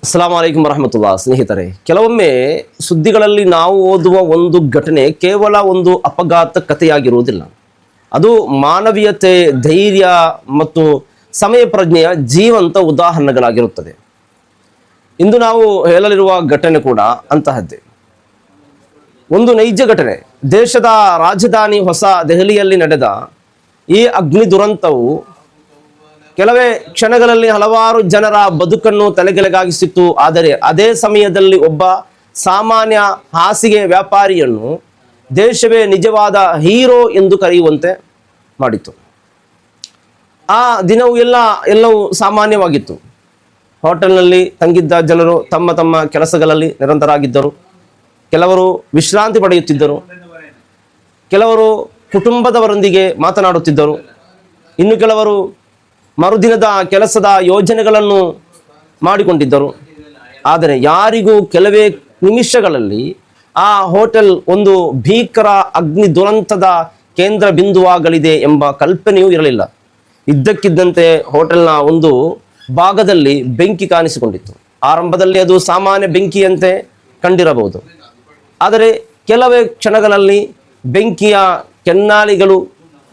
ಅಸ್ಸಲಾಮು ಅಲೈಕುಂ ವರಹಮತುಲ್ಲಾ. ಸ್ನೇಹಿತರೆ, ಕೆಲವೊಮ್ಮೆ ಸುದ್ದಿಗಳಲ್ಲಿ ನಾವು ಓದುವ ಒಂದು ಘಟನೆ ಕೇವಲ ಒಂದು ಅಪಘಾತ ಕಥೆಯಾಗಿರುವುದಿಲ್ಲ. ಅದು ಮಾನವೀಯತೆ, ಧೈರ್ಯ ಮತ್ತು ಸಮಯ ಪ್ರಜ್ಞೆಯ ಜೀವಂತ ಉದಾಹರಣೆಗಳಾಗಿರುತ್ತದೆ. ಇಂದು ನಾವು ಹೇಳಲಿರುವ ಘಟನೆ ಕೂಡ ಅಂತಹದ್ದೇ. ಒಂದು ನೈಜ ಘಟನೆ. ದೇಶದ ರಾಜಧಾನಿ ಹೊಸ ದೆಹಲಿಯಲ್ಲಿ ನಡೆದ ಈ ಅಗ್ನಿ ದುರಂತವು ಕೆಲವೇ ಕ್ಷಣಗಳಲ್ಲಿ ಹಲವಾರು ಜನರ ಬದುಕನ್ನು ತಲೆಗೆಳಗಾಗಿಸಿತ್ತು. ಆದರೆ ಅದೇ ಸಮಯದಲ್ಲಿ ಒಬ್ಬ ಸಾಮಾನ್ಯ ಹಾಸಿಗೆ ವ್ಯಾಪಾರಿಯನ್ನು ದೇಶವೇ ನಿಜವಾದ ಹೀರೋ ಎಂದು ಕರೆಯುವಂತೆ ಮಾಡಿತು. ಆ ದಿನವೂ ಎಲ್ಲವೂ ಸಾಮಾನ್ಯವಾಗಿತ್ತು. ಹೋಟೆಲ್ನಲ್ಲಿ ತಂಗಿದ್ದ ಜನರು ತಮ್ಮ ತಮ್ಮ ಕೆಲಸಗಳಲ್ಲಿ ನಿರಂತರಾಗಿದ್ದರು. ಕೆಲವರು ವಿಶ್ರಾಂತಿ ಪಡೆಯುತ್ತಿದ್ದರು, ಕೆಲವರು ಕುಟುಂಬದವರೊಂದಿಗೆ ಮಾತನಾಡುತ್ತಿದ್ದರು, ಇನ್ನು ಕೆಲವರು ಮರುದಿನದ ಕೆಲಸದ ಯೋಜನೆಗಳನ್ನು ಮಾಡಿಕೊಂಡಿದ್ದರು. ಆದರೆ ಯಾರಿಗೂ ಕೆಲವೇ ನಿಮಿಷಗಳಲ್ಲಿ ಆ ಹೋಟೆಲ್ ಒಂದು ಭೀಕರ ಅಗ್ನಿ ದುರಂತದ ಕೇಂದ್ರ ಬಿಂದುವಾಗಲಿದೆ ಎಂಬ ಕಲ್ಪನೆಯೂ ಇರಲಿಲ್ಲ. ಇದ್ದಕ್ಕಿದ್ದಂತೆ ಹೋಟೆಲ್ನ ಒಂದು ಭಾಗದಲ್ಲಿ ಬೆಂಕಿ ಕಾಣಿಸಿಕೊಂಡಿತ್ತು. ಆರಂಭದಲ್ಲಿ ಅದು ಸಾಮಾನ್ಯ ಬೆಂಕಿಯಂತೆ ಕಂಡಿರಬಹುದು. ಆದರೆ ಕೆಲವೇ ಕ್ಷಣಗಳಲ್ಲಿ ಬೆಂಕಿಯ ಕೆನ್ನಾಲಿಗಳು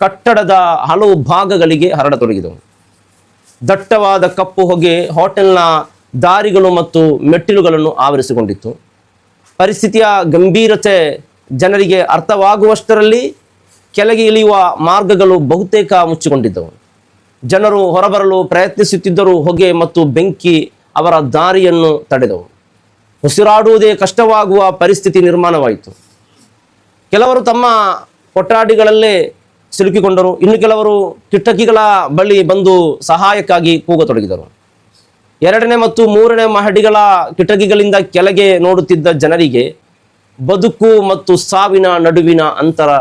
ಕಟ್ಟಡದ ಹಲವು ಭಾಗಗಳಿಗೆ ಹರಡತೊಡಗಿದವು. ದಟ್ಟವಾದ ಕಪ್ಪು ಹೊಗೆ ಹೋಟೆಲ್ನ ದಾರಿಗಳು ಮತ್ತು ಮೆಟ್ಟಿಲುಗಳನ್ನು ಆವರಿಸಿಕೊಂಡಿತ್ತು. ಪರಿಸ್ಥಿತಿಯ ಗಂಭೀರತೆ ಜನರಿಗೆ ಅರ್ಥವಾಗುವಷ್ಟರಲ್ಲಿ ಕೆಳಗೆ ಇಳಿಯುವ ಮಾರ್ಗಗಳು ಬಹುತೇಕ ಮುಚ್ಚಿಕೊಂಡಿದ್ದವು. ಜನರು ಹೊರಬರಲು ಪ್ರಯತ್ನಿಸುತ್ತಿದ್ದರೂ ಹೊಗೆ ಮತ್ತು ಬೆಂಕಿ ಅವರ ದಾರಿಯನ್ನು ತಡೆದವು. ಉಸಿರಾಡುವುದೇ ಕಷ್ಟವಾಗುವ ಪರಿಸ್ಥಿತಿ ನಿರ್ಮಾಣವಾಯಿತು. ಕೆಲವರು ತಮ್ಮ ಕೊಠಡಿಗಳಲ್ಲೇ ಸಿಲುಕಿಕೊಂಡರು, ಇನ್ನು ಕೆಲವರು ಕಿಟಕಿಗಳ ಬಳಿ ಬಂದು ಸಹಾಯಕ್ಕಾಗಿ ಕೂಗತೊಡಗಿದರು. 2ನೇ ಮತ್ತು 3ನೇ ಮಹಡಿಗಳ ಕಿಟಕಿಗಳಿಂದ ಕೆಳಗೆ ನೋಡುತ್ತಿದ್ದ ಜನರಿಗೆ ಬದುಕು ಮತ್ತು ಸಾವಿನ ನಡುವಿನ ಅಂತರ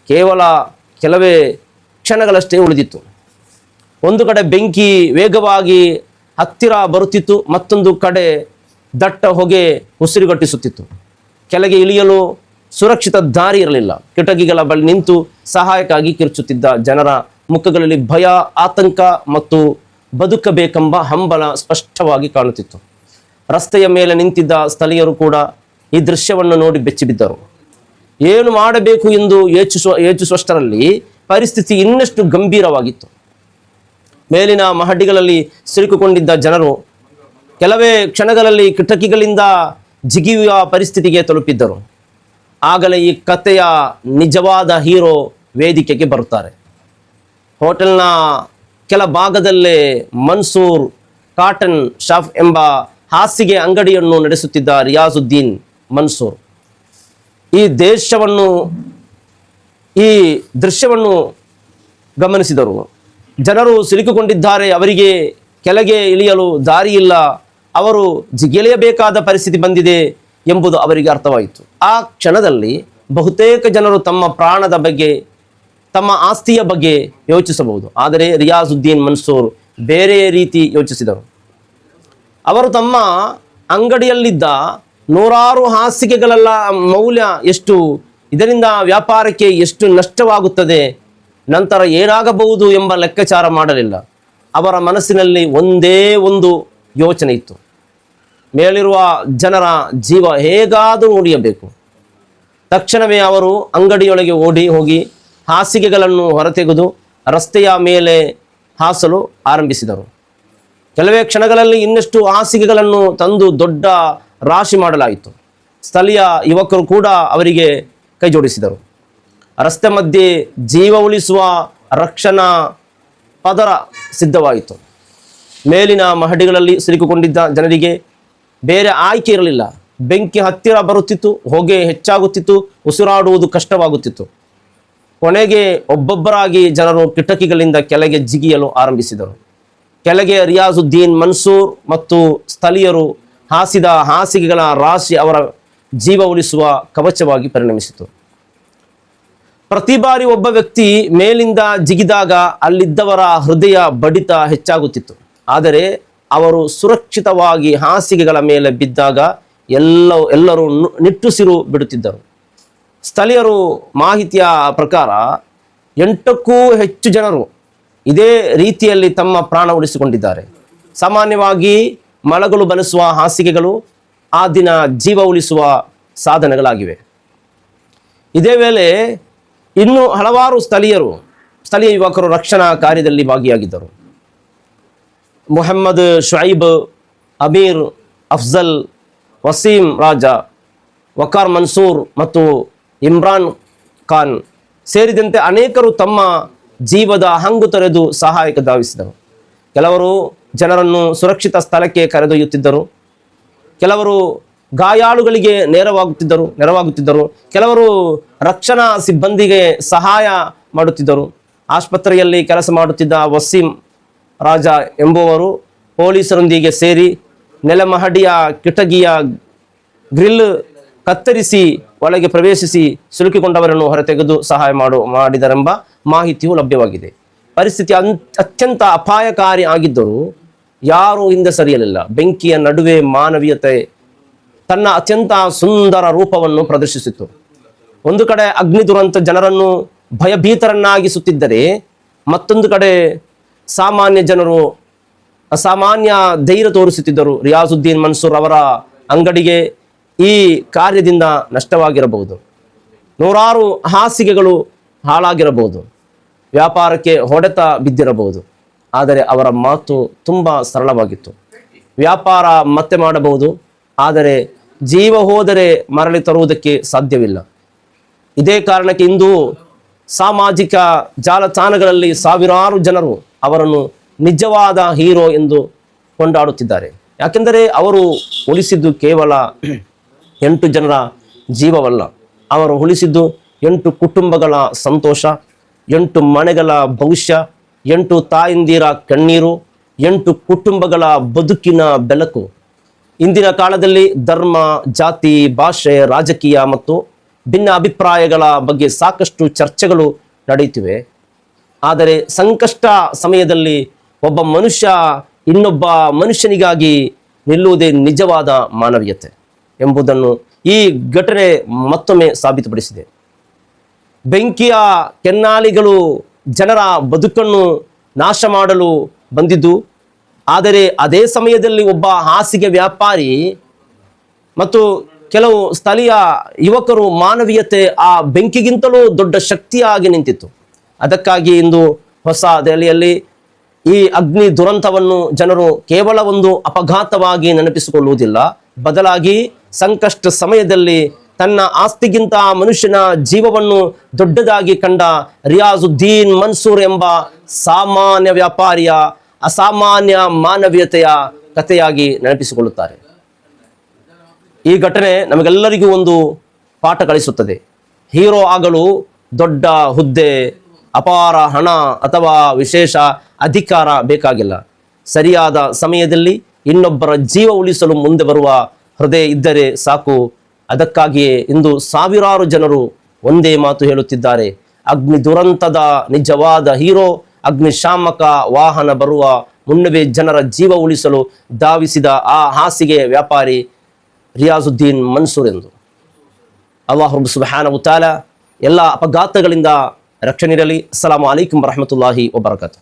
ಕೇವಲ ಕೆಲವೇ ಕ್ಷಣಗಳಷ್ಟೇ ಉಳಿದಿತ್ತು. ಒಂದು ಕಡೆ ಬೆಂಕಿ ವೇಗವಾಗಿ ಹತ್ತಿರ ಬರುತ್ತಿತ್ತು, ಮತ್ತೊಂದು ಕಡೆ ದಟ್ಟ ಹೊಗೆ ಉಸಿರುಗಟ್ಟಿಸುತ್ತಿತ್ತು. ಕೆಳಗೆ ಇಳಿಯಲು ಸುರಕ್ಷಿತ ದಾರಿ ಇರಲಿಲ್ಲ. ಕಿಟಕಿಗಳ ಬಳಿ ನಿಂತು ಸಹಾಯಕ್ಕಾಗಿ ಕಿರುಚುತ್ತಿದ್ದ ಜನರ ಮುಖಗಳಲ್ಲಿ ಭಯ, ಆತಂಕ ಮತ್ತು ಬದುಕಬೇಕೆಂಬ ಹಂಬಲ ಸ್ಪಷ್ಟವಾಗಿ ಕಾಣುತ್ತಿತ್ತು. ರಸ್ತೆಯ ಮೇಲೆ ನಿಂತಿದ್ದ ಸ್ಥಳೀಯರು ಕೂಡ ಈ ದೃಶ್ಯವನ್ನು ನೋಡಿ ಬೆಚ್ಚಿಬಿದ್ದರು. ಏನು ಮಾಡಬೇಕು ಎಂದು ಯೋಚಿಸುವಷ್ಟರಲ್ಲಿ ಪರಿಸ್ಥಿತಿ ಇನ್ನಷ್ಟು ಗಂಭೀರವಾಗಿತ್ತು. ಮೇಲಿನ ಮಹಡಿಗಳಲ್ಲಿ ಸಿಲುಕಿಕೊಂಡಿದ್ದ ಜನರು ಕೆಲವೇ ಕ್ಷಣಗಳಲ್ಲಿ ಕಿಟಕಿಗಳಿಂದ ಜಿಗಿಯುವ ಪರಿಸ್ಥಿತಿಗೆ ತಲುಪಿದ್ದರು. ಆಗಲೇ ಈ ಕಥೆಯ ನಿಜವಾದ ಹೀರೋ ವೇದಿಕೆಗೆ ಬರುತ್ತಾರೆ. ಹೋಟೆಲ್ನ ಕೆಲ ಭಾಗದಲ್ಲೇ ಮನ್ಸೂರ್ ಕಾಟನ್ ಶಾಪ್ ಎಂಬ ಹಾಸಿಗೆ ಅಂಗಡಿಯನ್ನು ನಡೆಸುತ್ತಿದ್ದ ರಿಯಾಜುದ್ದೀನ್ ಮನ್ಸೂರ್ ಈ ದೃಶ್ಯವನ್ನು ಗಮನಿಸಿದರು. ಜನರು ಸಿಲುಕಿಕೊಂಡಿದ್ದಾರೆ, ಅವರಿಗೆ ಕೆಳಗೆ ಇಳಿಯಲು ದಾರಿ ಇಲ್ಲ, ಅವರು ಜಿಗಿಯಲೇಬೇಕಾದ ಪರಿಸ್ಥಿತಿ ಬಂದಿದೆ ಎಂಬುದು ಅವರಿಗೆ ಅರ್ಥವಾಯಿತು. ಆ ಕ್ಷಣದಲ್ಲಿ ಬಹುತೇಕ ಜನರು ತಮ್ಮ ಪ್ರಾಣದ ಬಗ್ಗೆ, ತಮ್ಮ ಆಸ್ತಿಯ ಬಗ್ಗೆ ಯೋಚಿಸಬಹುದು. ಆದರೆ ರಿಯಾಜುದ್ದೀನ್ ಮನ್ಸೂರ್ ಬೇರೆ ರೀತಿ ಯೋಚಿಸಿದರು. ಅವರು ತಮ್ಮ ಅಂಗಡಿಯಲ್ಲಿದ್ದ ನೂರಾರು ಹಾಸಿಗೆಗಳೆಲ್ಲ ಮೌಲ್ಯ ಎಷ್ಟು, ಇದರಿಂದ ವ್ಯಾಪಾರಕ್ಕೆ ಎಷ್ಟು ನಷ್ಟವಾಗುತ್ತದೆ, ನಂತರ ಏನಾಗಬಹುದು ಎಂಬ ಲೆಕ್ಕಾಚಾರ ಮಾಡಲಿಲ್ಲ. ಅವರ ಮನಸ್ಸಿನಲ್ಲಿ ಒಂದೇ ಒಂದು ಯೋಚನೆ ಇತ್ತು: ಮೇಲಿರುವ ಜನರ ಜೀವ ಹೇಗಾದರೂ ಉಳಿಯಬೇಕು. ತಕ್ಷಣವೇ ಅವರು ಅಂಗಡಿಯೊಳಗೆ ಹೋಗಿ ಹಾಸಿಗೆಗಳನ್ನು ಹೊರತೆಗೆದು ರಸ್ತೆಯ ಮೇಲೆ ಹಾಸಲು ಆರಂಭಿಸಿದರು. ಕೆಲವೇ ಕ್ಷಣಗಳಲ್ಲಿ ಇನ್ನಷ್ಟು ಹಾಸಿಗೆಗಳನ್ನು ತಂದು ದೊಡ್ಡ ರಾಶಿ ಮಾಡಲಾಯಿತು. ಸ್ಥಳೀಯ ಯುವಕರು ಕೂಡ ಅವರಿಗೆ ಕೈ ಜೋಡಿಸಿದರು. ರಸ್ತೆ ಮಧ್ಯೆ ಜೀವ ಉಳಿಸುವ ರಕ್ಷಣಾ ಪದರ ಸಿದ್ಧವಾಯಿತು. ಮೇಲಿನ ಮಹಡಿಗಳಲ್ಲಿ ಸಿಲುಕಿಕೊಂಡಿದ್ದ ಜನರಿಗೆ ಬೇರೆ ಆಯ್ಕೆ ಇರಲಿಲ್ಲ. ಬೆಂಕಿ ಹತ್ತಿರ ಬರುತ್ತಿತ್ತು, ಹೊಗೆ ಹೆಚ್ಚಾಗುತ್ತಿತ್ತು, ಉಸಿರಾಡುವುದು ಕಷ್ಟವಾಗುತ್ತಿತ್ತು. ಕೊನೆಗೆ ಒಬ್ಬೊಬ್ಬರಾಗಿ ಜನರು ಕಿಟಕಿಗಳಿಂದ ಕೆಳಗೆ ಜಿಗಿಯಲು ಆರಂಭಿಸಿದರು. ಕೆಳಗೆ ರಿಯಾಜುದ್ದೀನ್ ಮನ್ಸೂರ್ ಮತ್ತು ಸ್ಥಳೀಯರು ಹಾಸಿದ ಹಾಸಿಗೆಗಳ ರಾಶಿ ಅವರ ಜೀವ ಉಳಿಸುವ ಕವಚವಾಗಿ ಪರಿಣಮಿಸಿತು. ಪ್ರತಿ ಬಾರಿ ಒಬ್ಬ ವ್ಯಕ್ತಿ ಮೇಲಿಂದ ಜಿಗಿದಾಗ ಅಲ್ಲಿದ್ದವರ ಹೃದಯ ಬಡಿತ ಹೆಚ್ಚಾಗುತ್ತಿತ್ತು. ಆದರೆ ಅವರು ಸುರಕ್ಷಿತವಾಗಿ ಹಾಸಿಗೆಗಳ ಮೇಲೆ ಬಿದ್ದಾಗ ಎಲ್ಲರೂ ನಿಟ್ಟುಸಿರು ಬಿಡುತ್ತಿದ್ದರು. ಸ್ಥಳೀಯರು ಮಾಹಿತಿಯ ಪ್ರಕಾರ 8ಕ್ಕೂ ಹೆಚ್ಚು ಜನರು ಇದೇ ರೀತಿಯಲ್ಲಿ ತಮ್ಮ ಪ್ರಾಣ ಉಳಿಸಿಕೊಂಡಿದ್ದಾರೆ. ಸಾಮಾನ್ಯವಾಗಿ ಮಳಗಳು ಬಲಿಸುವ ಹಾಸಿಗೆಗಳು ಆ ದಿನ ಜೀವ ಉಳಿಸುವ ಸಾಧನಗಳಾಗಿವೆ. ಇದೇ ವೇಳೆ ಇನ್ನೂ ಹಲವಾರು ಸ್ಥಳೀಯ ಯುವಕರು ರಕ್ಷಣಾ ಕಾರ್ಯದಲ್ಲಿ ಭಾಗಿಯಾಗಿದ್ದರು. ಮೊಹಮ್ಮದ್ ಶುಐಬ್, ಅಮೀರ್, ಅಫ್ಜಲ್, ವಸೀಂ ರಾಜ, ವಕಾರ್ ಮನ್ಸೂರ್ ಮತ್ತು ಇಮ್ರಾನ್ ಖಾನ್ ಸೇರಿದಂತೆ ಅನೇಕರು ತಮ್ಮ ಜೀವದ ಹಂಗು ತೊರೆದು ಸಹಾಯಕ್ಕೆ ಧಾವಿಸಿದರು. ಕೆಲವರು ಜನರನ್ನು ಸುರಕ್ಷಿತ ಸ್ಥಳಕ್ಕೆ ಕರೆದೊಯ್ಯುತ್ತಿದ್ದರು, ಕೆಲವರು ಗಾಯಾಳುಗಳಿಗೆ ನೆರವಾಗುತ್ತಿದ್ದರು, ಕೆಲವರು ರಕ್ಷಣಾ ಸಿಬ್ಬಂದಿಗೆ ಸಹಾಯ ಮಾಡುತ್ತಿದ್ದರು. ಆಸ್ಪತ್ರೆಯಲ್ಲಿ ಕೆಲಸ ಮಾಡುತ್ತಿದ್ದ ವಸೀಂ ರಾಜ ಎಂಬುವರು ಪೊಲೀಸರೊಂದಿಗೆ ಸೇರಿ ನೆಲಮಹಡಿಯ ಕಿಟಕಿಯ ಗ್ರಿಲ್ ಕತ್ತರಿಸಿ ಒಳಗೆ ಪ್ರವೇಶಿಸಿ ಸಿಲುಕಿಕೊಂಡವರನ್ನು ಹೊರತೆಗೆದು ಸಹಾಯ ಮಾಡಿದರೆಂಬ ಮಾಹಿತಿಯು ಲಭ್ಯವಾಗಿದೆ. ಪರಿಸ್ಥಿತಿ ಅತ್ಯಂತ ಅಪಾಯಕಾರಿ ಆಗಿದ್ದರೂ ಯಾರೂ ಹಿಂದೆ ಸರಿಯಲಿಲ್ಲ. ಬೆಂಕಿಯ ನಡುವೆ ಮಾನವೀಯತೆ ತನ್ನ ಅತ್ಯಂತ ಸುಂದರ ರೂಪವನ್ನು ಪ್ರದರ್ಶಿಸಿತು. ಒಂದು ಕಡೆ ಅಗ್ನಿ ದುರಂತ ಜನರನ್ನು ಭಯಭೀತರನ್ನಾಗಿಸುತ್ತಿದ್ದರೆ, ಮತ್ತೊಂದು ಕಡೆ ಸಾಮಾನ್ಯ ಜನರು ಅಸಾಮಾನ್ಯ ಧೈರ್ಯ ತೋರಿಸುತ್ತಿದ್ದರು. ರಿಯಾಜುದ್ದೀನ್ ಮನ್ಸೂರ್ ಅವರ ಅಂಗಡಿಗೆ ಈ ಕಾರ್ಯದಿಂದ ನಷ್ಟವಾಗಿರಬಹುದು, ನೂರಾರು ಹಾಸಿಗೆಗಳು ಹಾಳಾಗಿರಬಹುದು, ವ್ಯಾಪಾರಕ್ಕೆ ಹೊಡೆತ ಬಿದ್ದಿರಬಹುದು. ಆದರೆ ಅವರ ಮಾತು ತುಂಬ ಸರಳವಾಗಿತ್ತು. ವ್ಯಾಪಾರ ಮತ್ತೆ ಮಾಡಬಹುದು, ಆದರೆ ಜೀವ ಹೋದರೆ ಮರಳಿ ತರುವುದಕ್ಕೆ ಸಾಧ್ಯವಿಲ್ಲ. ಇದೇ ಕಾರಣಕ್ಕೆ ಇಂದು ಸಾಮಾಜಿಕ ಜಾಲತಾಣಗಳಲ್ಲಿ ಸಾವಿರಾರು ಜನರು ಅವರನ್ನು ನಿಜವಾದ ಹೀರೋ ಎಂದು ಕೊಂಡಾಡುತ್ತಿದ್ದಾರೆ. ಯಾಕೆಂದರೆ ಅವರು ಉಳಿಸಿದ್ದು ಕೇವಲ 8 ಜನರ ಜೀವವಲ್ಲ, ಅವರು ಉಳಿಸಿದ್ದು 8 ಕುಟುಂಬಗಳ ಸಂತೋಷ, 8 ಮನೆಗಳ ಭವಿಷ್ಯ, 8 ತಾಯಂದಿರ ಕಣ್ಣೀರು, 8 ಕುಟುಂಬಗಳ ಬದುಕಿನ ಬೆಳಕು. ಇಂದಿನ ಕಾಲದಲ್ಲಿ ಧರ್ಮ, ಜಾತಿ, ಭಾಷೆ, ರಾಜಕೀಯ ಮತ್ತು ಭಿನ್ನ ಅಭಿಪ್ರಾಯಗಳ ಬಗ್ಗೆ ಸಾಕಷ್ಟು ಚರ್ಚೆಗಳು ನಡೆಯುತ್ತಿವೆ. ಆದರೆ ಸಂಕಷ್ಟ ಸಮಯದಲ್ಲಿ ಒಬ್ಬ ಮನುಷ್ಯ ಇನ್ನೊಬ್ಬ ಮನುಷ್ಯನಿಗಾಗಿ ನಿಲ್ಲುವುದೇ ನಿಜವಾದ ಮಾನವೀಯತೆ ಎಂಬುದನ್ನು ಈ ಘಟನೆ ಮತ್ತೊಮ್ಮೆ ಸಾಬೀತುಪಡಿಸಿದೆ. ಬೆಂಕಿಯ ಕೆನ್ನಾಲಿಗಳು ಜನರ ಬದುಕನ್ನು ನಾಶ ಮಾಡಲು ಬಂದಿದ್ದು, ಆದರೆ ಅದೇ ಸಮಯದಲ್ಲಿ ಒಬ್ಬ ಹಾಸಿಗೆ ವ್ಯಾಪಾರಿ ಮತ್ತು ಕೆಲವು ಸ್ಥಳೀಯ ಯುವಕರು ಮಾನವೀಯತೆ ಆ ಬೆಂಕಿಗಿಂತಲೂ ದೊಡ್ಡ ಶಕ್ತಿಯಾಗಿ ನಿಂತಿತ್ತು. ಅದಕ್ಕಾಗಿ ಇಂದು ಹೊಸ ದೆಹಲಿಯಲ್ಲಿ ಈ ಅಗ್ನಿ ದುರಂತವನ್ನು ಜನರು ಕೇವಲ ಒಂದು ಅಪಘಾತವಾಗಿ ನೆನಪಿಸಿಕೊಳ್ಳುವುದಿಲ್ಲ, ಬದಲಾಗಿ ಸಂಕಷ್ಟ ಸಮಯದಲ್ಲಿ ತನ್ನ ಆಸ್ತಿಗಿಂತ ಮನುಷ್ಯನ ಜೀವವನ್ನು ದೊಡ್ಡದಾಗಿ ಕಂಡ ರಿಯಾಜುದ್ದೀನ್ ಮನ್ಸೂರ್ ಎಂಬ ಸಾಮಾನ್ಯ ವ್ಯಾಪಾರಿಯ ಅಸಾಮಾನ್ಯ ಮಾನವೀಯತೆಯ ಕಥೆಯಾಗಿ ನೆನಪಿಸಿಕೊಳ್ಳುತ್ತಾರೆ. ಈ ಘಟನೆ ನಮಗೆಲ್ಲರಿಗೂ ಒಂದು ಪಾಠ ಕಲಿಸುತ್ತದೆ. ಹೀರೋ ಆಗಲು ದೊಡ್ಡ ಹುದ್ದೆ, ಅಪಾರ ಹಣ ಅಥವಾ ವಿಶೇಷ ಅಧಿಕಾರ ಬೇಕಾಗಿಲ್ಲ. ಸರಿಯಾದ ಸಮಯದಲ್ಲಿ ಇನ್ನೊಬ್ಬರ ಜೀವ ಉಳಿಸಲು ಮುಂದೆ ಬರುವ ಹೃದಯ ಇದ್ದರೆ ಸಾಕು. ಅದಕ್ಕಾಗಿಯೇ ಇಂದು ಸಾವಿರಾರು ಜನರು ಒಂದೇ ಮಾತು ಹೇಳುತ್ತಿದ್ದಾರೆ: ಅಗ್ನಿ ದುರಂತದ ನಿಜವಾದ ಹೀರೋ ಅಗ್ನಿಶಾಮಕ ವಾಹನ ಬರುವ ಮುನ್ನವೇ ಜನರ ಜೀವ ಉಳಿಸಲು ಧಾವಿಸಿದ ಆ ಹಾಸಿಗೆ ವ್ಯಾಪಾರಿ ರಿಯಾಜುದ್ದೀನ್ ಮನ್ಸೂರ್ ಎಂದು. ಅಲ್ಲಾಹು ಸುಬ್ಹಾನಹು ವ ತಆಲಾ ಎಲ್ಲ ಅಪಘಾತಗಳಿಂದ ರಕ್ಷಣೆ ನೀಡಲಿ. ಅಸ್ಸಲಾಮು ಅಲೈಕುಂ ವರಹಮತುಲ್ಲಾಹಿ ವಬರಕಾತು.